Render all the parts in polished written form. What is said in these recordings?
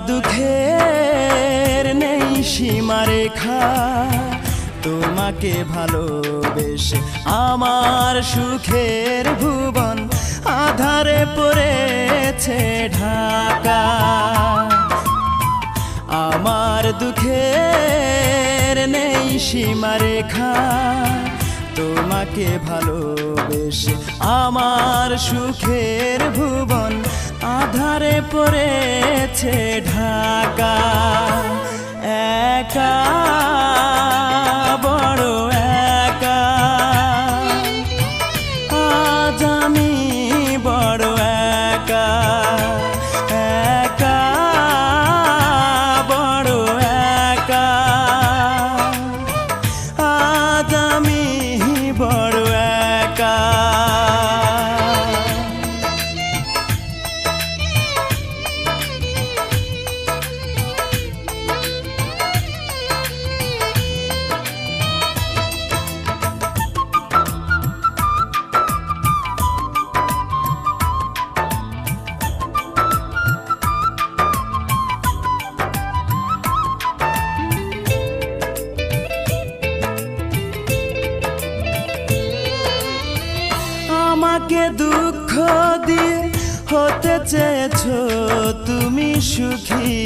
দুঃখের নেই সীমারেখা, তোমাকে ভালোবেসে আমার সুখের ভুবন আধারে পড়েছে ঢাকা। আমার দুঃখের নেই সীমারেখা, তোমাকে ভালোবেসে আমার সুখের ভুবন আধারে পড়েছে ঢাকা। একা বড় একা, আজ আমি বড় একা। একা বড় একা, আজ আমি বড় একা। আমাকে দুঃখ দিয়ে হতে চেয়েছো তুমি সুখী,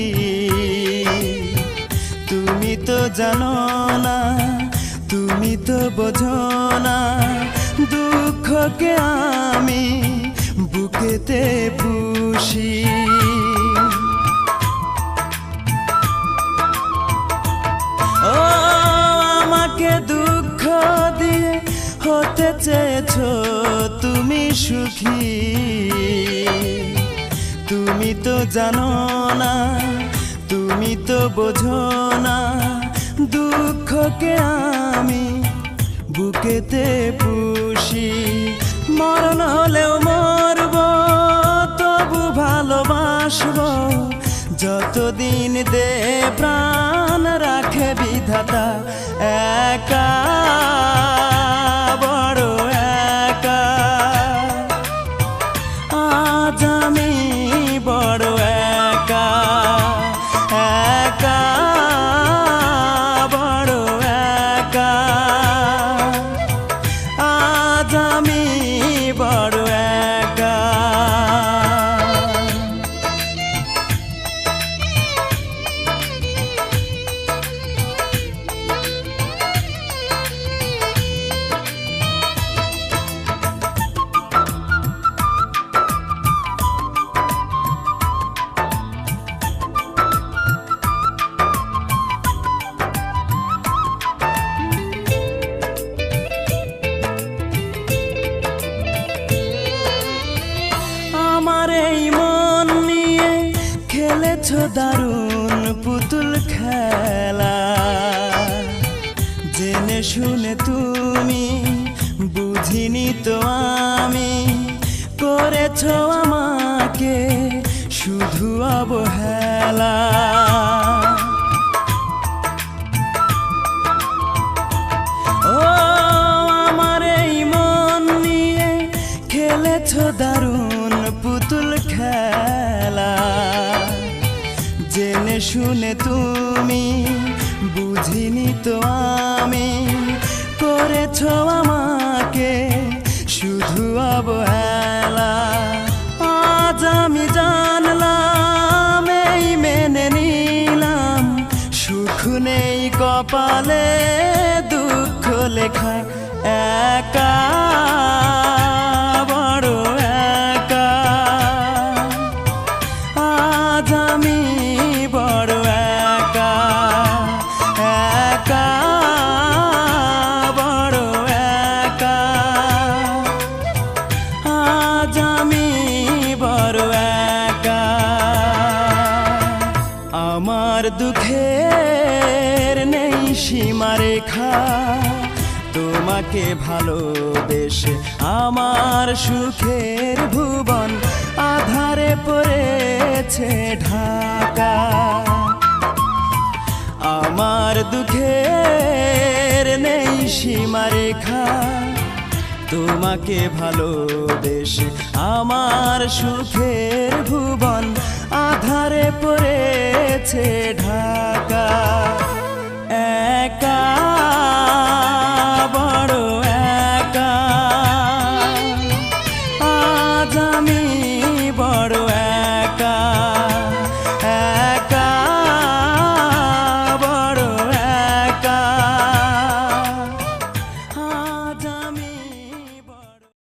তুমি তো জানো না, তুমি তো বোঝো না, দুঃখকে আমি বুকেতে পুষি। ও আমাকে দুঃখ দিয়ে হতে চেয়েছো তুমি সুখী, তুমি তো জানো না, তুমি তো বোঝো না, দুঃখকে আমি বুকেতে পুষি। মরণ হলেও মরব, তবু ভালোবাসবো, যতদিন দে প্রাণ রাখে বিধাতা। একা বড় একা, আজ আমি বড় একা। একা বড় একা, আজ আমি বড় একা। আমার এই মন নিয়ে খেলেছো দারুণ পুতুল খেলা, জেনে শুনে তুমি বুঝিনি তো আমি, করেছো আমাকে শুধু অবহেলা। ও আমার এই মন নিয়ে খেলেছো দারুণ পুতুল খেলা, জেনে শুনে তুমি বুঝিনি তো আমি, করেছো আমাকে শুধু অবহেলা। আজ আমি জানলাম, এই মেনে নিলাম, সুখ নেই কপালে, দুঃখ লেখা। একা বড় একা, আজ আমি বড় একা। একা বড় একা, আজ আমি বড় একা। আমার দুঃখের নেই সীমারেখা, তোমাকে ভালোবেসে আমার সুখের ভুবন আধারে পড়েছে ঢাকা। আমার দুঃখের নেই সীমারেখা, তোমাকে ভালোবেসে আমার সুখের ভুবন আধারে পড়ে গেছে ঢাক।